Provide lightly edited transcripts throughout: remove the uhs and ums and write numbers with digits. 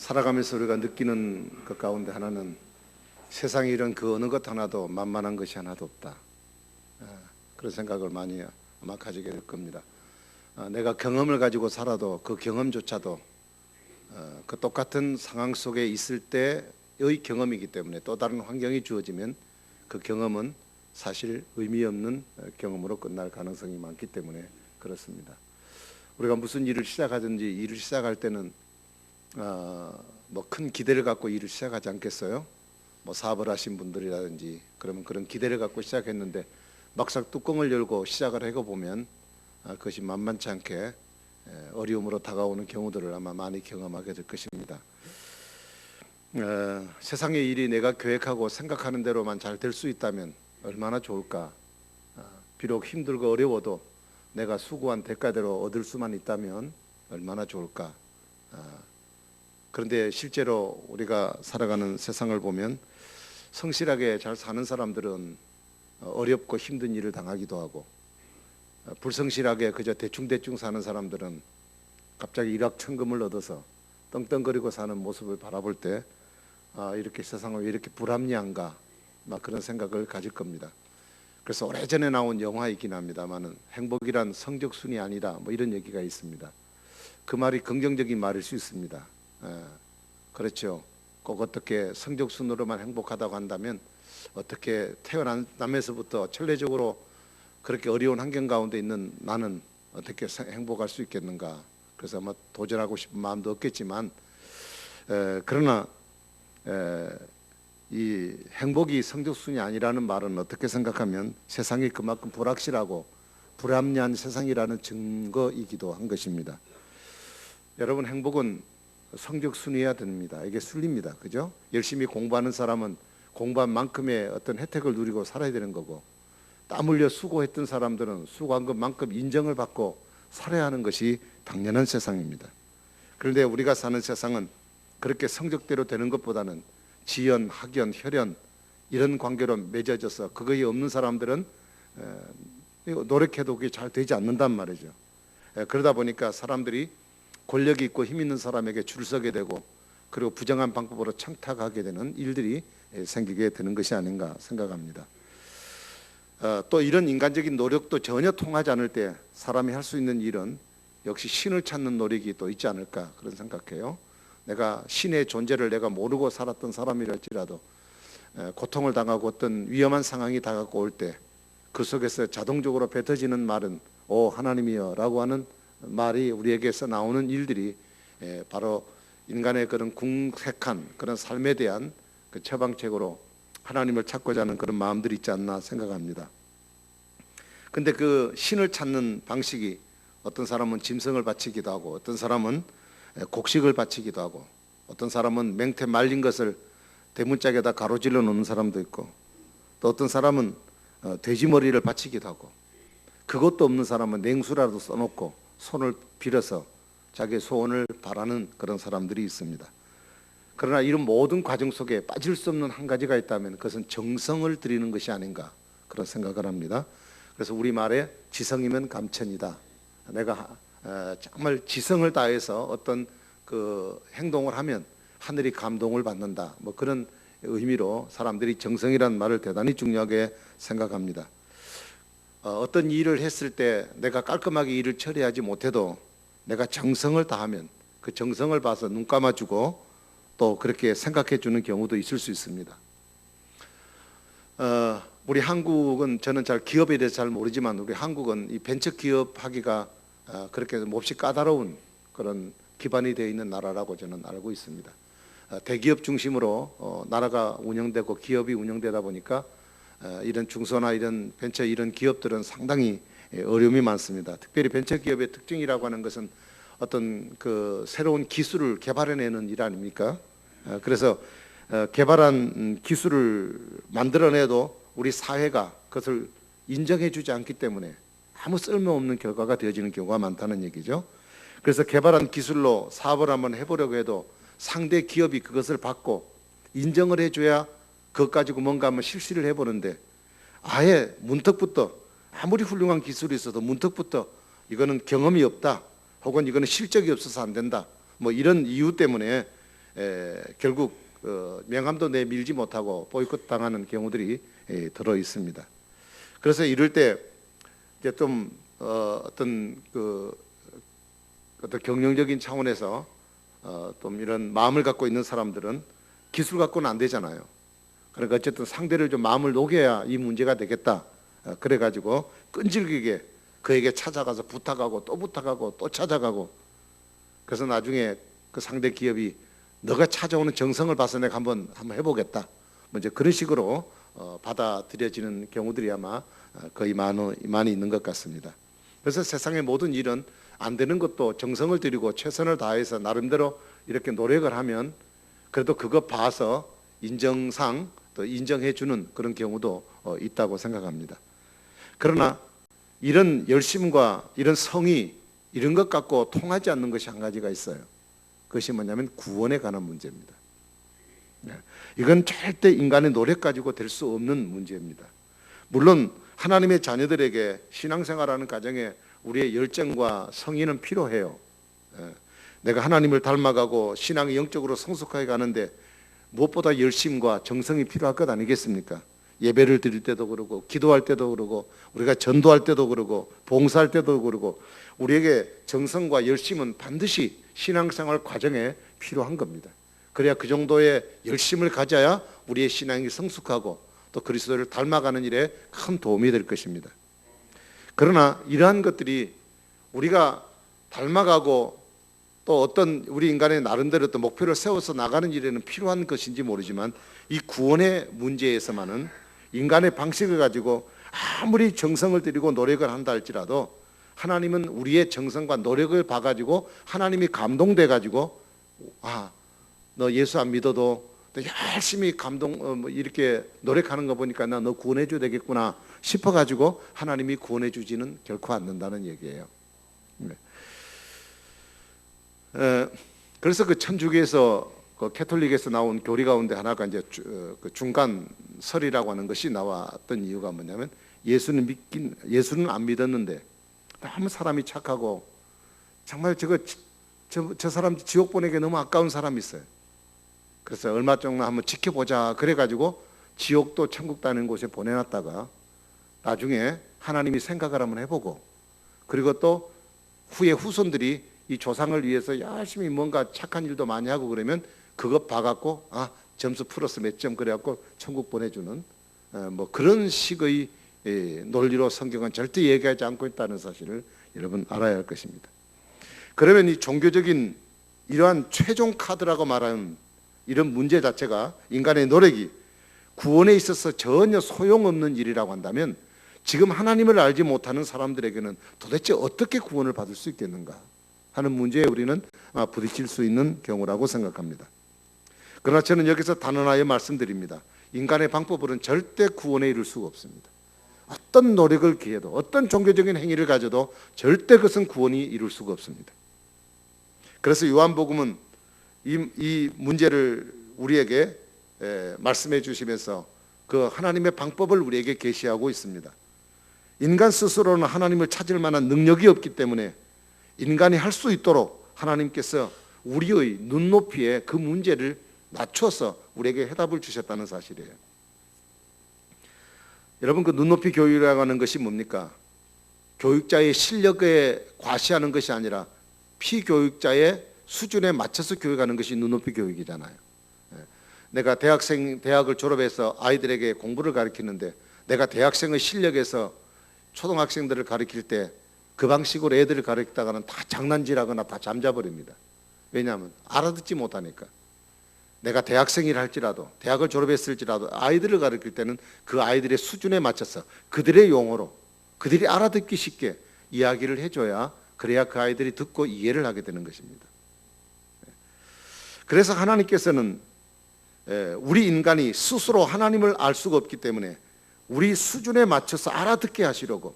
살아가면서 우리가 느끼는 것 가운데 하나는 세상에 이런 그 어느 것 하나도 만만한 것이 하나도 없다. 그런 생각을 많이 아마 가지게 될 겁니다. 내가 경험을 가지고 살아도 그 경험조차도 그 똑같은 상황 속에 있을 때의 경험이기 때문에 또 다른 환경이 주어지면 그 경험은 사실 의미 없는 경험으로 끝날 가능성이 많기 때문에 그렇습니다. 우리가 무슨 일을 시작하든지 일을 시작할 때는 뭐 큰 기대를 갖고 일을 시작하지 않겠어요? 뭐 사업을 하신 분들이라든지 그러면 그런 기대를 갖고 시작했는데 막상 뚜껑을 열고 시작을 하고 보면 그것이 만만치 않게 어려움으로 다가오는 경우들을 아마 많이 경험하게 될 것입니다. 세상의 일이 내가 계획하고 생각하는 대로만 잘 될 수 있다면 얼마나 좋을까. 비록 힘들고 어려워도 내가 수고한 대가대로 얻을 수만 있다면 얼마나 좋을까. 그런데 실제로 우리가 살아가는 세상을 보면 성실하게 잘 사는 사람들은 어렵고 힘든 일을 당하기도 하고, 불성실하게 그저 대충대충 사는 사람들은 갑자기 일확천금을 얻어서 떵떵거리고 사는 모습을 바라볼 때 이렇게 세상은 왜 이렇게 불합리한가, 막 그런 생각을 가질 겁니다. 그래서 오래전에 나온 영화이긴 합니다만은 행복이란 성적순이 아니다, 뭐 이런 얘기가 있습니다. 그 말이 긍정적인 말일 수 있습니다. 그렇죠. 꼭 어떻게 성적순으로만 행복하다고 한다면 어떻게 태어남에서부터 천례적으로 그렇게 어려운 환경 가운데 있는 나는 어떻게 행복할 수 있겠는가. 그래서 뭐 도전하고 싶은 마음도 없겠지만, 그러나 이 행복이 성적순이 아니라는 말은 어떻게 생각하면 세상이 그만큼 불확실하고 불합리한 세상이라는 증거이기도 한 것입니다. 여러분, 행복은 성적순이어야 됩니다. 이게 순리입니다. 그죠? 열심히 공부하는 사람은 공부한 만큼의 어떤 혜택을 누리고 살아야 되는 거고, 땀 흘려 수고했던 사람들은 수고한 것만큼 인정을 받고 살아야 하는 것이 당연한 세상입니다. 그런데 우리가 사는 세상은 그렇게 성적대로 되는 것보다는 지연, 학연, 혈연 이런 관계로 맺어져서 그거에 없는 사람들은 노력해도 그게 잘 되지 않는단 말이죠. 그러다 보니까 사람들이 권력이 있고 힘 있는 사람에게 줄 서게 되고, 그리고 부정한 방법으로 청탁하게 되는 일들이 생기게 되는 것이 아닌가 생각합니다. 또 이런 인간적인 노력도 전혀 통하지 않을 때 사람이 할 수 있는 일은 역시 신을 찾는 노력이 또 있지 않을까, 그런 생각해요. 내가 신의 존재를 내가 모르고 살았던 사람이랄지라도 고통을 당하고 어떤 위험한 상황이 다가올 때 그 속에서 자동적으로 뱉어지는 말은 오 하나님이여 라고 하는 말이 우리에게서 나오는 일들이 바로 인간의 그런 궁색한 그런 삶에 대한 그 처방책으로 하나님을 찾고자 하는 그런 마음들이 있지 않나 생각합니다. 근데 그 신을 찾는 방식이 어떤 사람은 짐승을 바치기도 하고, 어떤 사람은 곡식을 바치기도 하고, 어떤 사람은 맹태 말린 것을 대문짝에다 가로질러 놓는 사람도 있고, 또 어떤 사람은 돼지 머리를 바치기도 하고, 그것도 없는 사람은 냉수라도 써놓고 손을 빌어서 자기의 소원을 바라는 그런 사람들이 있습니다. 그러나 이런 모든 과정 속에 빠질 수 없는 한 가지가 있다면 그것은 정성을 들이는 것이 아닌가, 그런 생각을 합니다. 그래서 우리말에 지성이면 감천이다. 내가 정말 지성을 다해서 어떤 그 행동을 하면 하늘이 감동을 받는다, 뭐 그런 의미로 사람들이 정성이라는 말을 대단히 중요하게 생각합니다. 어떤 일을 했을 때 내가 깔끔하게 일을 처리하지 못해도 내가 정성을 다하면 그 정성을 봐서 눈 감아주고 또 그렇게 생각해 주는 경우도 있을 수 있습니다. 우리 한국은, 저는 잘 기업에 대해서 잘 모르지만 우리 한국은 이 벤처 기업 하기가 그렇게 몹시 까다로운 그런 기반이 되어 있는 나라라고 저는 알고 있습니다. 대기업 중심으로 나라가 운영되고 기업이 운영되다 보니까 이런 중소나 이런 벤처 이런 기업들은 상당히 어려움이 많습니다. 특별히 벤처 기업의 특징이라고 하는 것은 어떤 그 새로운 기술을 개발해내는 일 아닙니까? 그래서 개발한 기술을 만들어내도 우리 사회가 그것을 인정해주지 않기 때문에 아무 쓸모없는 결과가 되어지는 경우가 많다는 얘기죠. 그래서 개발한 기술로 사업을 한번 해보려고 해도 상대 기업이 그것을 받고 인정을 해줘야 그것 가지고 뭔가 한번 실시를 해보는데, 아예 문턱부터 아무리 훌륭한 기술이 있어도 문턱부터 이거는 경험이 없다, 혹은 이거는 실적이 없어서 안 된다, 뭐 이런 이유 때문에 결국 명함도 내밀지 못하고 보이콧 당하는 경우들이 들어 있습니다. 그래서 이럴 때 이제 좀 어떤 경영적인 차원에서 좀 이런 마음을 갖고 있는 사람들은 기술 갖고는 안 되잖아요. 그러니까 어쨌든 상대를 좀 마음을 녹여야 이 문제가 되겠다. 그래가지고 끈질기게 그에게 찾아가서 부탁하고 또 부탁하고 또 찾아가고, 그래서 나중에 그 상대 기업이 너가 찾아오는 정성을 봐서 내가 한번 해보겠다, 이제 그런 식으로 받아들여지는 경우들이 아마 거의 많이 있는 것 같습니다. 그래서 세상의 모든 일은 안 되는 것도 정성을 들이고 최선을 다해서 나름대로 이렇게 노력을 하면 그래도 그거 봐서 인정상 또 인정해 주는 그런 경우도 있다고 생각합니다. 그러나 이런 열심과 이런 성의 이런 것 갖고 통하지 않는 것이 한 가지가 있어요. 그것이 뭐냐면 구원에 관한 문제입니다. 이건 절대 인간의 노력 가지고 될 수 없는 문제입니다. 물론 하나님의 자녀들에게 신앙생활하는 과정에 우리의 열정과 성의는 필요해요. 내가 하나님을 닮아가고 신앙이 영적으로 성숙하게 가는데 무엇보다 열심과 정성이 필요할 것 아니겠습니까? 예배를 드릴 때도 그러고 기도할 때도 그러고 우리가 전도할 때도 그러고 봉사할 때도 그러고 우리에게 정성과 열심은 반드시 신앙생활 과정에 필요한 겁니다. 그래야 그 정도의 열심을 가져야 우리의 신앙이 성숙하고 또 그리스도를 닮아가는 일에 큰 도움이 될 것입니다. 그러나 이러한 것들이 우리가 닮아가고 또 어떤 우리 인간의 나름대로 또 목표를 세워서 나가는 일에는 필요한 것인지 모르지만 이 구원의 문제에서만은 인간의 방식을 가지고 아무리 정성을 들이고 노력을 한다 할지라도 하나님은 우리의 정성과 노력을 봐가지고 하나님이 감동돼 가지고 너 예수 안 믿어도 너 열심히 이렇게 노력하는 거 보니까 나 너 구원해 줘야 되겠구나 싶어가지고 하나님이 구원해 주지는 결코 않는다는 얘기예요. 그래서 그 천주교에서 그 캐톨릭에서 나온 교리 가운데 하나가 이제 그 중간설이라고 하는 것이 나왔던 이유가 뭐냐면 예수는 안 믿었는데 너무 사람이 착하고 정말 저 사람 지옥 보내기 너무 아까운 사람이 있어요. 그래서 얼마 정도 한번 지켜보자 그래가지고 지옥도 천국도 아닌 곳에 보내놨다가 나중에 하나님이 생각을 한번 해보고 그리고 또 후에 후손들이 이 조상을 위해서 열심히 뭔가 착한 일도 많이 하고 그러면 그것 봐갖고 점수 플러스 몇 점 그래갖고 천국 보내주는 뭐 그런 식의 논리로 성경은 절대 얘기하지 않고 있다는 사실을 여러분 알아야 할 것입니다. 그러면 이 종교적인 이러한 최종 카드라고 말하는 이런 문제 자체가 인간의 노력이 구원에 있어서 전혀 소용없는 일이라고 한다면 지금 하나님을 알지 못하는 사람들에게는 도대체 어떻게 구원을 받을 수 있겠는가 하는 문제에 우리는 부딪힐 수 있는 경우라고 생각합니다. 그러나 저는 여기서 단언하여 말씀드립니다. 인간의 방법으로는 절대 구원에 이를 수가 없습니다. 어떤 노력을 기해도 어떤 종교적인 행위를 가져도 절대 그것은 구원이 이룰 수가 없습니다. 그래서 요한복음은 이 문제를 우리에게 말씀해 주시면서 그 하나님의 방법을 우리에게 계시하고 있습니다. 인간 스스로는 하나님을 찾을 만한 능력이 없기 때문에 인간이 할 수 있도록 하나님께서 우리의 눈높이에 그 문제를 낮춰서 우리에게 해답을 주셨다는 사실이에요. 여러분 그 눈높이 교육이라고 하는 것이 뭡니까? 교육자의 실력에 과시하는 것이 아니라 피교육자의 수준에 맞춰서 교육하는 것이 눈높이 교육이잖아요. 내가 대학을 졸업해서 아이들에게 공부를 가르치는데 내가 대학생의 실력에서 초등학생들을 가르칠 때 그 방식으로 애들을 가르치다가는 다 장난질하거나 다 잠자버립니다. 왜냐하면 알아듣지 못하니까. 내가 대학생이라 할지라도 대학을 졸업했을지라도 아이들을 가르칠 때는 그 아이들의 수준에 맞춰서 그들의 용어로 그들이 알아듣기 쉽게 이야기를 해줘야 그래야 그 아이들이 듣고 이해를 하게 되는 것입니다. 그래서 하나님께서는 우리 인간이 스스로 하나님을 알 수가 없기 때문에 우리 수준에 맞춰서 알아듣게 하시려고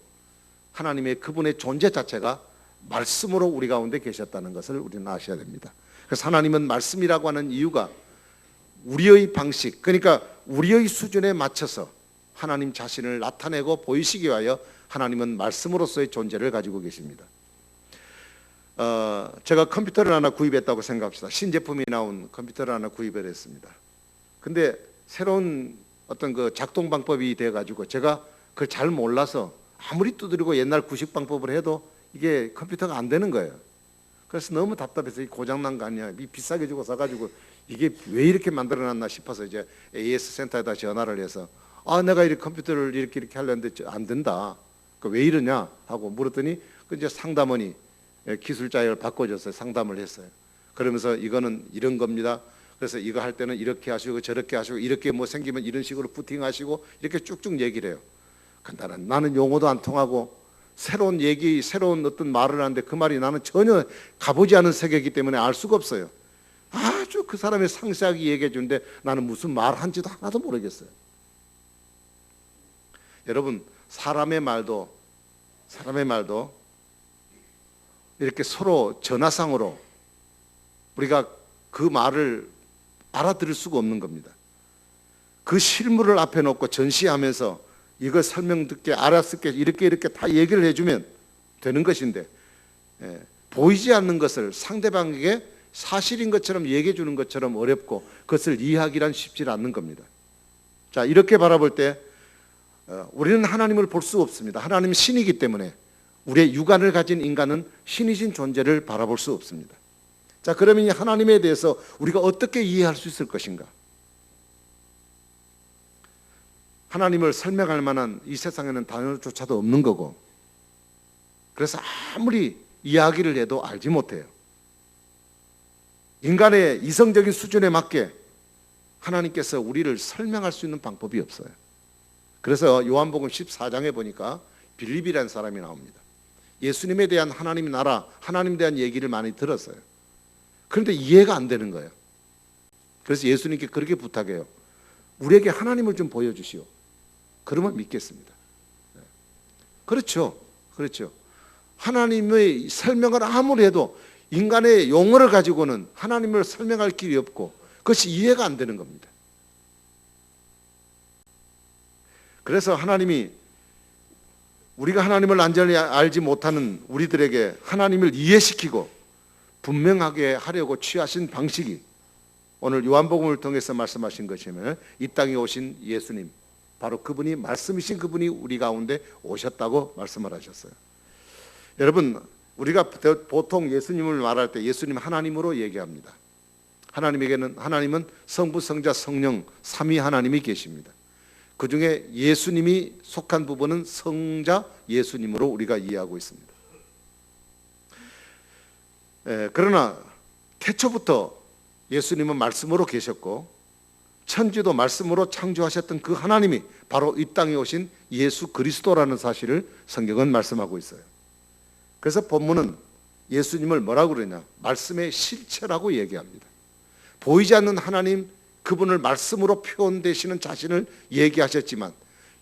하나님의 그분의 존재 자체가 말씀으로 우리 가운데 계셨다는 것을 우리는 아셔야 됩니다. 그래서 하나님은 말씀이라고 하는 이유가 우리의 방식, 그러니까 우리의 수준에 맞춰서 하나님 자신을 나타내고 보이시기 위하여 하나님은 말씀으로서의 존재를 가지고 계십니다. 제가 컴퓨터를 하나 구입했다고 생각합시다. 신제품이 나온 컴퓨터를 하나 구입을 했습니다. 근데 새로운 어떤 그 작동 방법이 돼가지고 제가 그걸 잘 몰라서 아무리 두드리고 옛날 구식 방법을 해도 이게 컴퓨터가 안 되는 거예요. 그래서 너무 답답해서 이 고장난 거 아니야, 이 비싸게 주고 사가지고 이게 왜 이렇게 만들어놨나 싶어서 이제 AS 센터에다 전화를 해서 내가 이 컴퓨터를 이렇게 하려는데 안 된다. 왜 이러냐 하고 물었더니 그 이제 상담원이 기술자를 바꿔줘서 상담을 했어요. 그러면서 이거는 이런 겁니다. 그래서 이거 할 때는 이렇게 하시고 저렇게 하시고 이렇게 뭐 생기면 이런 식으로 부팅하시고 이렇게 쭉쭉 얘기를 해요. 간단한, 나는 용어도 안 통하고 새로운 얘기, 새로운 어떤 말을 하는데 그 말이 나는 전혀 가보지 않은 세계이기 때문에 알 수가 없어요. 아주 그 사람이 상세하게 얘기해 주는데 나는 무슨 말 한지도 하나도 모르겠어요. 여러분, 사람의 말도 이렇게 서로 전화상으로 우리가 그 말을 알아들을 수가 없는 겁니다. 그 실물을 앞에 놓고 전시하면서 이걸 설명 듣게 알아듣게 이렇게 다 얘기를 해주면 되는 것인데 보이지 않는 것을 상대방에게 사실인 것처럼 얘기해 주는 것처럼 어렵고 그것을 이해하기란 쉽지 않는 겁니다. 자, 이렇게 바라볼 때 우리는 하나님을 볼 수 없습니다. 하나님은 신이기 때문에 우리의 육안을 가진 인간은 신이신 존재를 바라볼 수 없습니다. 자, 그러면 이 하나님에 대해서 우리가 어떻게 이해할 수 있을 것인가? 하나님을 설명할 만한 이 세상에는 단어조차도 없는 거고, 그래서 아무리 이야기를 해도 알지 못해요. 인간의 이성적인 수준에 맞게 하나님께서 우리를 설명할 수 있는 방법이 없어요. 그래서 요한복음 14장에 보니까 빌립이라는 사람이 나옵니다. 예수님에 대한 하나님의 나라, 하나님에 대한 얘기를 많이 들었어요. 그런데 이해가 안 되는 거예요. 그래서 예수님께 그렇게 부탁해요. 우리에게 하나님을 좀 보여주시오. 그러면 믿겠습니다. 그렇죠. 하나님의 설명을 아무리 해도 인간의 용어를 가지고는 하나님을 설명할 길이 없고 그것이 이해가 안 되는 겁니다. 그래서 하나님이 우리가 하나님을 완전히 알지 못하는 우리들에게 하나님을 이해시키고 분명하게 하려고 취하신 방식이 오늘 요한복음을 통해서 말씀하신 것이면 이 땅에 오신 예수님, 바로 그분이 말씀이신 그분이 우리 가운데 오셨다고 말씀을 하셨어요. 여러분, 우리가 보통 예수님을 말할 때 예수님 하나님으로 얘기합니다. 하나님은 성부, 성자, 성령 삼위 하나님이 계십니다. 그 중에 예수님이 속한 부분은 성자 예수님으로 우리가 이해하고 있습니다. 그러나 태초부터 예수님은 말씀으로 계셨고 천지도 말씀으로 창조하셨던 그 하나님이 바로 이 땅에 오신 예수 그리스도라는 사실을 성경은 말씀하고 있어요. 그래서 본문은 예수님을 뭐라고 그러냐? 말씀의 실체라고 얘기합니다. 보이지 않는 하나님, 그분을 말씀으로 표현되시는 자신을 얘기하셨지만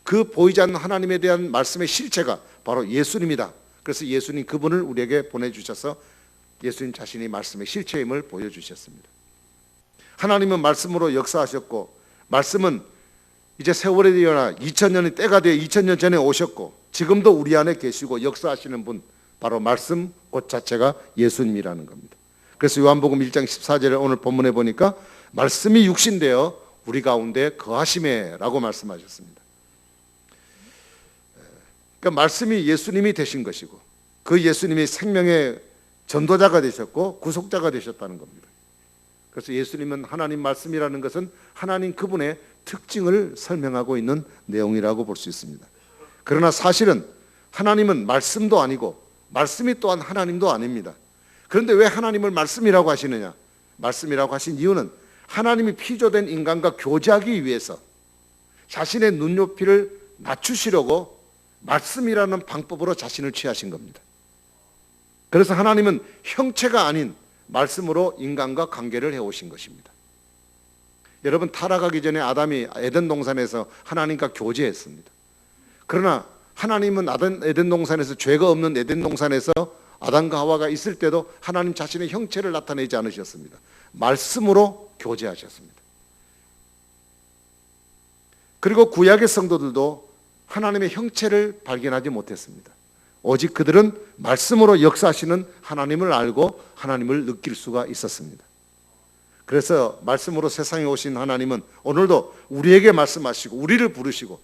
그 보이지 않는 하나님에 대한 말씀의 실체가 바로 예수님이다. 그래서 예수님 그분을 우리에게 보내주셔서 예수님 자신이 말씀의 실체임을 보여주셨습니다. 하나님은 말씀으로 역사하셨고 말씀은 이제 세월이 되어나 2000년이 때가 되어 2000년 전에 오셨고 지금도 우리 안에 계시고 역사하시는 분, 바로 말씀 곧 자체가 예수님이라는 겁니다. 그래서 요한복음 1장 14절에 오늘 본문에 보니까 말씀이 육신되어 우리 가운데 거하심에 라고 말씀하셨습니다. 그러니까 말씀이 예수님이 되신 것이고 그 예수님이 생명의 전도자가 되셨고 구속자가 되셨다는 겁니다. 그래서 예수님은 하나님 말씀이라는 것은 하나님 그분의 특징을 설명하고 있는 내용이라고 볼 수 있습니다. 그러나 사실은 하나님은 말씀도 아니고 말씀이 또한 하나님도 아닙니다. 그런데 왜 하나님을 말씀이라고 하시느냐? 말씀이라고 하신 이유는 하나님이 피조된 인간과 교제하기 위해서 자신의 눈높이를 낮추시려고 말씀이라는 방법으로 자신을 취하신 겁니다. 그래서 하나님은 형체가 아닌 말씀으로 인간과 관계를 해오신 것입니다. 여러분, 타락하기 전에 아담이 에덴 동산에서 하나님과 교제했습니다. 그러나 하나님은 에덴 동산에서 죄가 없는 에덴 동산에서 아담과 하와가 있을 때도 하나님 자신의 형체를 나타내지 않으셨습니다. 말씀으로 교제하셨습니다. 그리고 구약의 성도들도 하나님의 형체를 발견하지 못했습니다. 오직 그들은 말씀으로 역사하시는 하나님을 알고 하나님을 느낄 수가 있었습니다. 그래서 말씀으로 세상에 오신 하나님은 오늘도 우리에게 말씀하시고 우리를 부르시고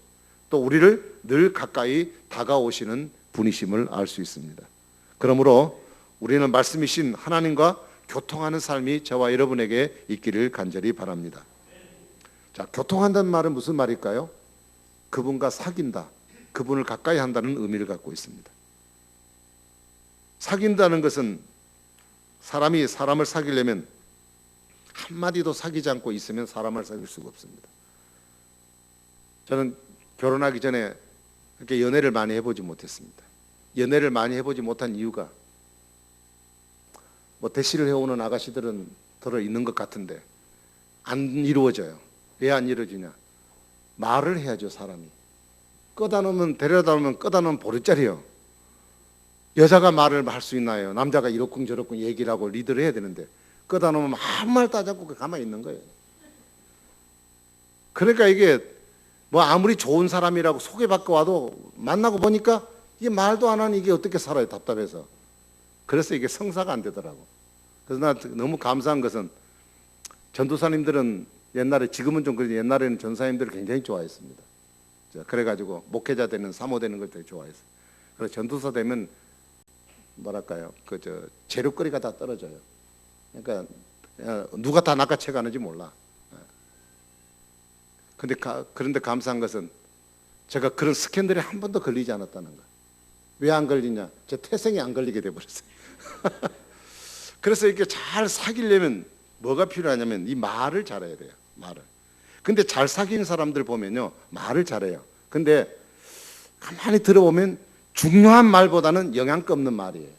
또 우리를 늘 가까이 다가오시는 분이심을 알 수 있습니다. 그러므로 우리는 말씀이신 하나님과 교통하는 삶이 저와 여러분에게 있기를 간절히 바랍니다. 자, 교통한다는 말은 무슨 말일까요? 그분과 사귄다, 그분을 가까이 한다는 의미를 갖고 있습니다. 사귄다는 것은 사람이 사람을 사귀려면 한마디도 사귀지 않고 있으면 사람을 사귈 수가 없습니다. 저는 결혼하기 전에 그렇게 연애를 많이 해보지 못했습니다. 연애를 많이 해보지 못한 이유가 뭐 대시를 해오는 아가씨들은 들어 있는 것 같은데 안 이루어져요. 왜 안 이루어지냐? 말을 해야죠. 사람이 꺼다 놓으면, 데려다 놓으면 꺼다 놓으면 보릿자리요. 여자가 말을 할 수 있나요? 남자가 이렇쿵 저렇쿵 얘기를 하고 리드를 해야 되는데 꺼다 놓으면 아무 말도 하지 않고 가만히 있는 거예요. 그러니까 이게 뭐 아무리 좋은 사람이라고 소개받고 와도 만나고 보니까 이게 말도 안 하니 이게 어떻게 살아요, 답답해서. 그래서 이게 성사가 안 되더라고. 그래서 나 너무 감사한 것은 전도사님들은 옛날에, 지금은 좀 그런데 옛날에는 전사님들을 굉장히 좋아했습니다. 그래가지고 목회자 되는, 사모 되는 걸 되게 좋아했어요. 그래서 전도사 되면 뭐랄까요, 재료거리가 다 떨어져요. 그러니까 누가 다 낚아채가는지 몰라. 그런데 감사한 것은 제가 그런 스캔들에 한 번도 걸리지 않았다는 거예요. 왜 안 걸리냐? 제 태생이 안 걸리게 돼버렸어요. 그래서 이렇게 잘 사귀려면 뭐가 필요하냐면 이 말을 잘해야 돼요. 말을. 근데 잘 사귀는 사람들 보면요, 말을 잘해요. 근데 가만히 들어보면 중요한 말보다는 영양가 없는 말이에요.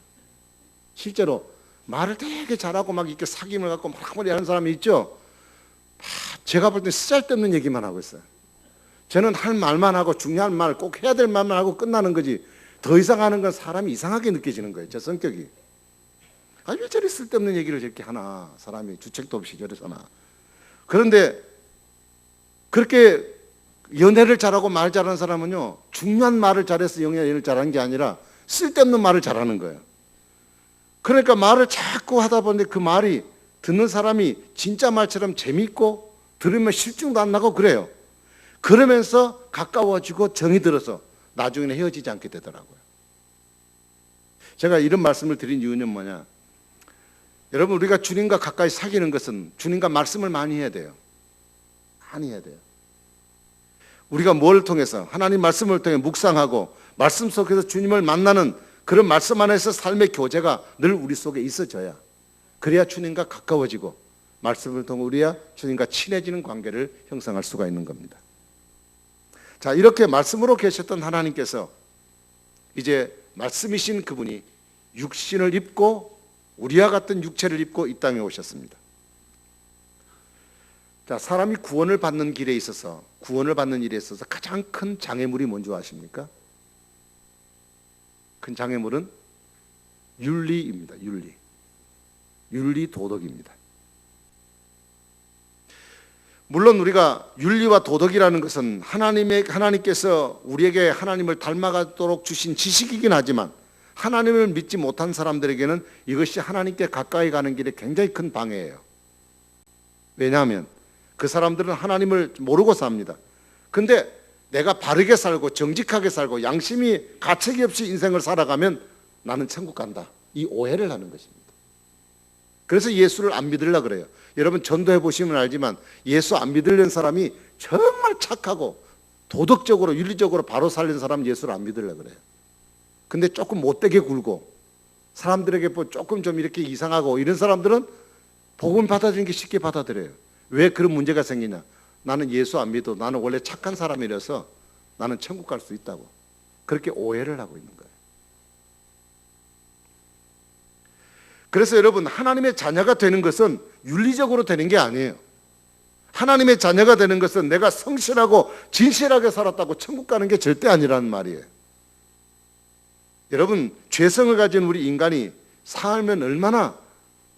실제로 말을 되게 잘하고 막 이렇게 사귐을 갖고 막 하는 사람이 있죠. 제가 볼 때 쓰잘데없는 얘기만 하고 있어요. 저는 할 말만 하고 중요한 말, 꼭 해야 될 말만 하고 끝나는 거지, 더 이상 하는 건 사람이 이상하게 느껴지는 거예요. 제 성격이. 왜 저리 쓸데없는 얘기를 저렇게 하나, 사람이 주책도 없이 저래서 하나. 그런데 그렇게 연애를 잘하고 말 잘하는 사람은요, 중요한 말을 잘해서 연애를 잘하는 게 아니라 쓸데없는 말을 잘하는 거예요. 그러니까 말을 자꾸 하다 보는데 그 말이 듣는 사람이 진짜 말처럼 재미있고 들으면 실증도 안 나고 그래요. 그러면서 가까워지고 정이 들어서 나중에는 헤어지지 않게 되더라고요. 제가 이런 말씀을 드린 이유는 뭐냐? 여러분, 우리가 주님과 가까이 사귀는 것은 주님과 말씀을 많이 해야 돼요. 많이 해야 돼요. 우리가 뭘 통해서? 하나님 말씀을 통해 묵상하고 말씀 속에서 주님을 만나는 그런 말씀 안에서 삶의 교제가 늘 우리 속에 있어져야, 그래야 주님과 가까워지고 말씀을 통해 우리야 주님과 친해지는 관계를 형성할 수가 있는 겁니다. 자, 이렇게 말씀으로 계셨던 하나님께서 이제 말씀이신 그분이 육신을 입고 우리와 같은 육체를 입고 이 땅에 오셨습니다. 자, 사람이 구원을 받는 길에 있어서, 구원을 받는 일에 있어서 가장 큰 장애물이 뭔지 아십니까? 큰 장애물은 윤리입니다. 윤리 도덕입니다. 물론 우리가 윤리와 도덕이라는 것은 하나님께서 우리에게 하나님을 닮아가도록 주신 지식이긴 하지만 하나님을 믿지 못한 사람들에게는 이것이 하나님께 가까이 가는 길에 굉장히 큰 방해예요. 왜냐하면 그 사람들은 하나님을 모르고 삽니다. 근데 내가 바르게 살고 정직하게 살고 양심이 가책이 없이 인생을 살아가면 나는 천국 간다, 이 오해를 하는 것입니다. 그래서 예수를 안 믿으려고 그래요. 여러분 전도해 보시면 알지만 예수 안 믿으려는 사람이 정말 착하고 도덕적으로 윤리적으로 바로 살리는 사람은 예수를 안 믿으려고 그래요. 근데 조금 못되게 굴고 사람들에게 조금 좀 이렇게 이상하고 이런 사람들은 복음 받아들이는 게 쉽게 받아들여요. 왜 그런 문제가 생기냐? 나는 예수 안 믿어, 나는 원래 착한 사람이라서 나는 천국 갈 수 있다고, 그렇게 오해를 하고 있는 거예요. 그래서 여러분, 하나님의 자녀가 되는 것은 윤리적으로 되는 게 아니에요. 하나님의 자녀가 되는 것은 내가 성실하고 진실하게 살았다고 천국 가는 게 절대 아니라는 말이에요. 여러분, 죄성을 가진 우리 인간이 살면 얼마나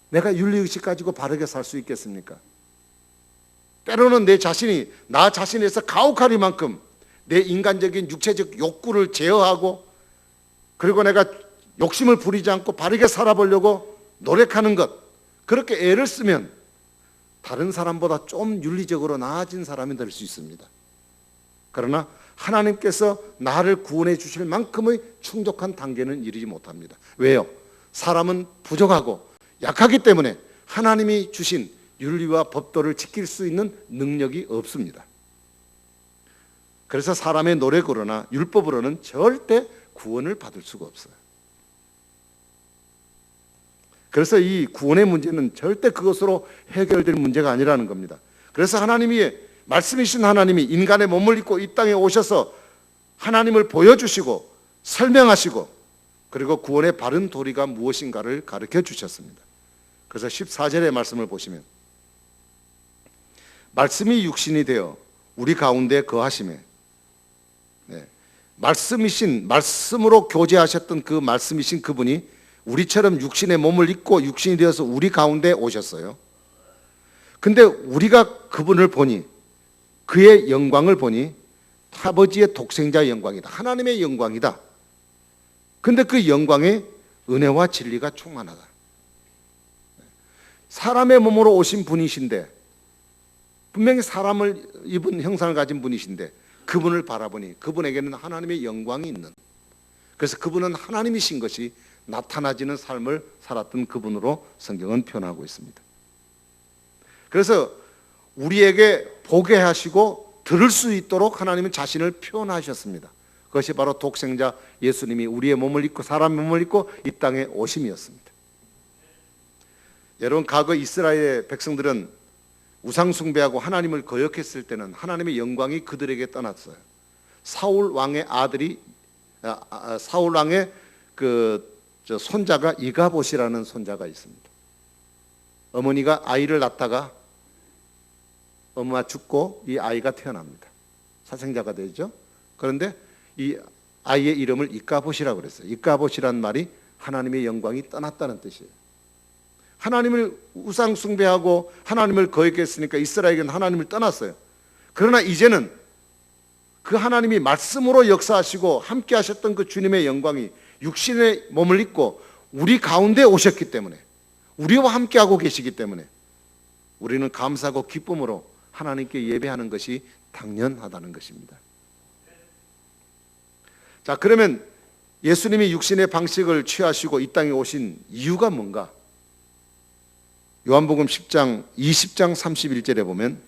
내가 윤리의식 가지고 바르게 살 수 있겠습니까? 때로는 내 자신이 나 자신에서 가혹하리만큼 내 인간적인 육체적 욕구를 제어하고 그리고 내가 욕심을 부리지 않고 바르게 살아보려고 노력하는 것, 그렇게 애를 쓰면 다른 사람보다 좀 윤리적으로 나아진 사람이 될 수 있습니다. 그러나 하나님께서 나를 구원해 주실 만큼의 충족한 단계는 이르지 못합니다. 왜요? 사람은 부족하고 약하기 때문에 하나님이 주신 윤리와 법도를 지킬 수 있는 능력이 없습니다. 그래서 사람의 노력으로나 율법으로는 절대 구원을 받을 수가 없어요. 그래서 이 구원의 문제는 절대 그것으로 해결될 문제가 아니라는 겁니다. 그래서 하나님이, 말씀이신 하나님이 인간의 몸을 입고 이 땅에 오셔서 하나님을 보여주시고 설명하시고, 그리고 구원의 바른 도리가 무엇인가를 가르쳐 주셨습니다. 그래서 14절의 말씀을 보시면, 말씀이 육신이 되어 우리 가운데 거하심에, 말씀이신, 말씀으로 교제하셨던 그 말씀이신 그분이 우리처럼 육신의 몸을 입고 육신이 되어서 우리 가운데 오셨어요. 근데 우리가 그분을 보니, 그의 영광을 보니 아버지의 독생자의 영광이다, 하나님의 영광이다. 근데 그 영광에 은혜와 진리가 충만하다. 사람의 몸으로 오신 분이신데, 분명히 사람을 입은 형상을 가진 분이신데, 그분을 바라보니 그분에게는 하나님의 영광이 있는, 그래서 그분은 하나님이신 것이 나타나지는 삶을 살았던 그분으로 성경은 표현하고 있습니다. 그래서 우리에게 보게 하시고 들을 수 있도록 하나님은 자신을 표현하셨습니다. 그것이 바로 독생자 예수님이 우리의 몸을 입고, 사람의 몸을 입고 이 땅에 오심이었습니다. 여러분, 과거 이스라엘 백성들은 우상 숭배하고 하나님을 거역했을 때는 하나님의 영광이 그들에게 떠났어요. 사울 왕의 아들이, 사울 왕의 손자가 이가봇이라는 손자가 있습니다. 어머니가 아이를 낳다가 엄마가 죽고 이 아이가 태어납니다. 사생자가 되죠. 그런데 이 아이의 이름을 이가봇이라고 그랬어요. 이가봇이란 말이 하나님의 영광이 떠났다는 뜻이에요. 하나님을 우상 숭배하고 하나님을 거역했으니까 이스라엘은 하나님을 떠났어요. 그러나 이제는 그 하나님이 말씀으로 역사하시고 함께 하셨던 그 주님의 영광이 육신의 몸을 입고 우리 가운데 오셨기 때문에, 우리와 함께하고 계시기 때문에 우리는 감사하고 기쁨으로 하나님께 예배하는 것이 당연하다는 것입니다. 자, 그러면 예수님이 육신의 방식을 취하시고 이 땅에 오신 이유가 뭔가? 요한복음 10장 20장 31절에 보면,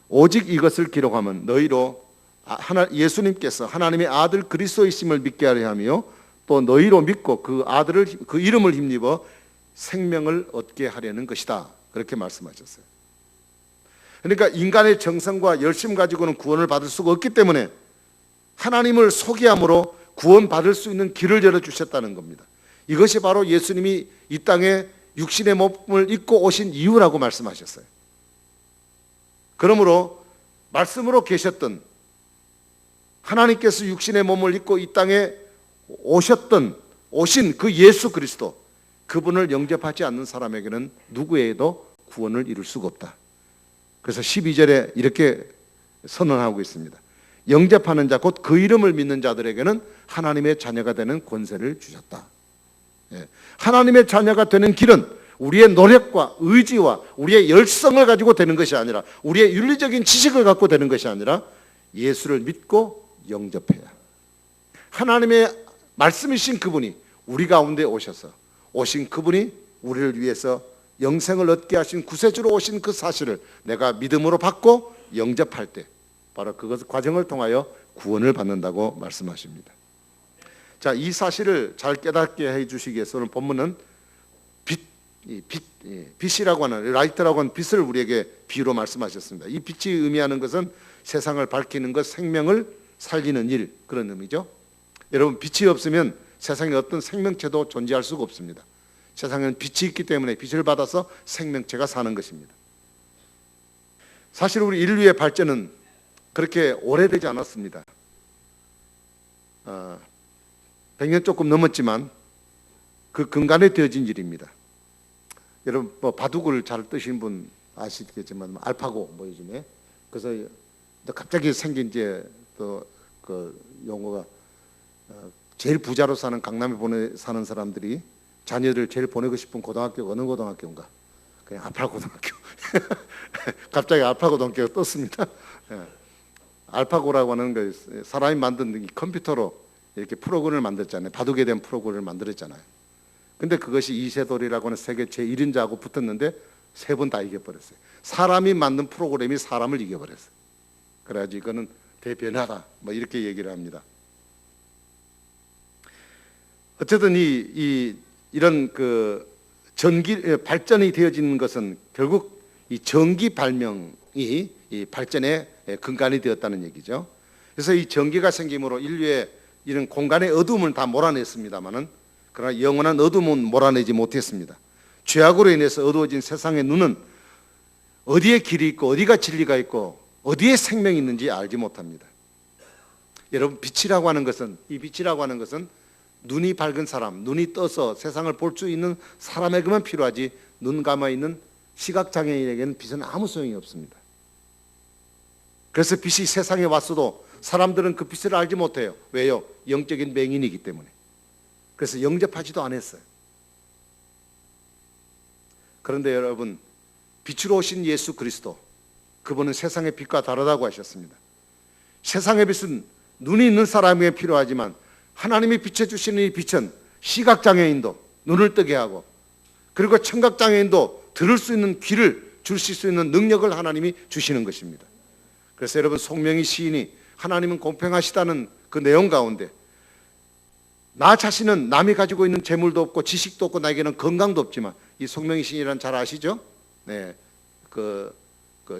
오직 이것을 기록하면 너희로 예수님께서 하나님의 아들 그리스도이심을 믿게 하려 하며 또 너희로 믿고 그 아들을, 그 이름을 힘입어 생명을 얻게 하려는 것이다, 그렇게 말씀하셨어요. 그러니까 인간의 정성과 열심 가지고는 구원을 받을 수가 없기 때문에 하나님을 소개함으로 구원받을 수 있는 길을 열어주셨다는 겁니다. 이것이 바로 예수님이 이 땅에 육신의 몸을 입고 오신 이유라고 말씀하셨어요. 그러므로 말씀으로 계셨던 하나님께서 육신의 몸을 입고 이 땅에 오신 그 예수 그리스도, 그분을 영접하지 않는 사람에게는 누구에도 구원을 이룰 수가 없다. 그래서 12절에 이렇게 선언하고 있습니다. 영접하는 자, 곧 그 이름을 믿는 자들에게는 하나님의 자녀가 되는 권세를 주셨다. 하나님의 자녀가 되는 길은 우리의 노력과 의지와 우리의 열성을 가지고 되는 것이 아니라, 우리의 윤리적인 지식을 갖고 되는 것이 아니라 예수를 믿고 영접해야, 하나님의 말씀이신 그분이 우리 가운데 오신 그분이 우리를 위해서 영생을 얻게 하신 구세주로 오신 그 사실을 내가 믿음으로 받고 영접할 때 바로 그것 과정을 통하여 구원을 받는다고 말씀하십니다. 자, 이 사실을 잘 깨닫게 해주시기 위해서는 본문은 빛이라고 하는, 라이트라고 하는 빛을 우리에게 비유로 말씀하셨습니다. 이 빛이 의미하는 것은 세상을 밝히는 것, 생명을 살리는 일, 그런 의미죠. 여러분, 빛이 없으면 세상에 어떤 생명체도 존재할 수가 없습니다. 세상에는 빛이 있기 때문에 빛을 받아서 생명체가 사는 것입니다. 사실 우리 인류의 발전은 그렇게 오래되지 않았습니다. 100년 조금 넘었지만 그 근간에 되어진 일입니다. 여러분, 바둑을 잘 뜨신 분 아시겠지만 알파고 요즘에, 그래서 갑자기 생긴 이제 또 그 용어가 제일 부자로 사는 강남에 사는 사람들이 자녀들 제일 보내고 싶은 고등학교가 어느 고등학교인가? 그냥 알파고등학교. 갑자기 알파고등학교가 떴습니다. 예. 알파고라고 하는 그 사람이 만든 이 컴퓨터로 이렇게 프로그램을 만들었잖아요. 바둑에 대한 프로그램을 만들었잖아요. 근데 그것이 이세돌이라고 하는 세계 제1인자하고 붙었는데 3번 다 이겨버렸어요. 사람이 만든 프로그램이 사람을 이겨버렸어요. 그래가지고 이거는 대변하다 뭐 이렇게 얘기를 합니다. 어쨌든 이런 그 전기 발전이 되어지는 것은 결국 이 전기 발명이 이 발전의 근간이 되었다는 얘기죠. 그래서 이 전기가 생김으로 인류의 이런 공간의 어두움을 다 몰아냈습니다만은 그러나 영원한 어두움은 몰아내지 못했습니다. 죄악으로 인해서 어두워진 세상의 눈은 어디에 길이 있고 어디가 진리가 있고 어디에 생명이 있는지 알지 못합니다. 여러분, 빛이라고 하는 것은, 이 빛이라고 하는 것은 눈이 밝은 사람, 눈이 떠서 세상을 볼 수 있는 사람에게만 필요하지 눈 감아 있는 시각장애인에게는 빛은 아무 소용이 없습니다. 그래서 빛이 세상에 왔어도 사람들은 그 빛을 알지 못해요. 왜요? 영적인 맹인이기 때문에. 그래서 영접하지도 않았어요. 그런데 여러분, 빛으로 오신 예수 그리스도, 그분은 세상의 빛과 다르다고 하셨습니다. 세상의 빛은 눈이 있는 사람에게 필요하지만 하나님이 비춰주시는 이 빛은 시각장애인도 눈을 뜨게 하고, 그리고 청각장애인도 들을 수 있는 귀를 주실 수 있는 능력을 하나님이 주시는 것입니다. 그래서 여러분, 송명희 시인이 하나님은 공평하시다는 그 내용 가운데 나 자신은 남이 가지고 있는 재물도 없고 지식도 없고 나에게는 건강도 없지만, 이 송명희 시인이란 잘 아시죠? 네, 그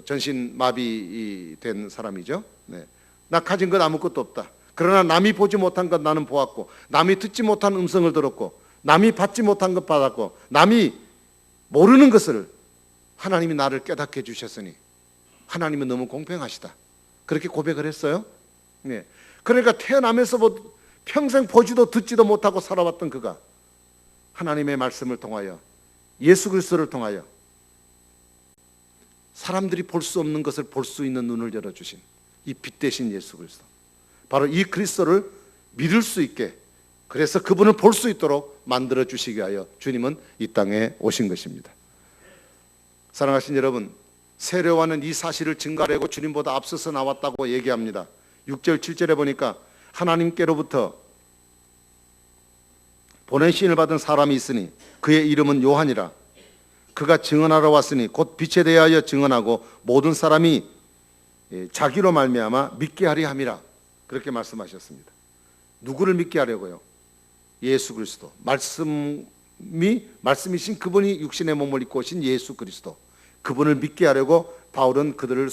전신마비 된 사람이죠. 네, 나 가진 것 아무것도 없다. 그러나 남이 보지 못한 것 나는 보았고, 남이 듣지 못한 음성을 들었고, 남이 받지 못한 것 받았고, 남이 모르는 것을 하나님이 나를 깨닫게 해주셨으니 하나님은 너무 공평하시다. 그렇게 고백을 했어요. 네. 그러니까 태어나면서 평생 보지도 듣지도 못하고 살아왔던 그가 하나님의 말씀을 통하여, 예수 그리스도를 통하여 사람들이 볼 수 없는 것을 볼 수 있는 눈을 열어주신 이 빛 대신 예수 그리스도, 바로 이 그리스도를 믿을 수 있게, 그래서 그분을 볼 수 있도록 만들어 주시기 위하여 주님은 이 땅에 오신 것입니다. 사랑하신 여러분, 세례요한은 이 사실을 증거하려고 주님보다 앞서서 나왔다고 얘기합니다. 6절 7절에 보니까 하나님께로부터 보낸 신을 받은 사람이 있으니 그의 이름은 요한이라. 그가 증언하러 왔으니 곧 빛에 대하여 증언하고 모든 사람이 자기로 말미암아 믿게 하리 함이라. 그렇게 말씀하셨습니다. 누구를 믿게 하려고요? 예수 그리스도, 말씀이신 그분이 육신의 몸을 입고 오신 예수 그리스도, 그분을 믿게 하려고 바울은 그들을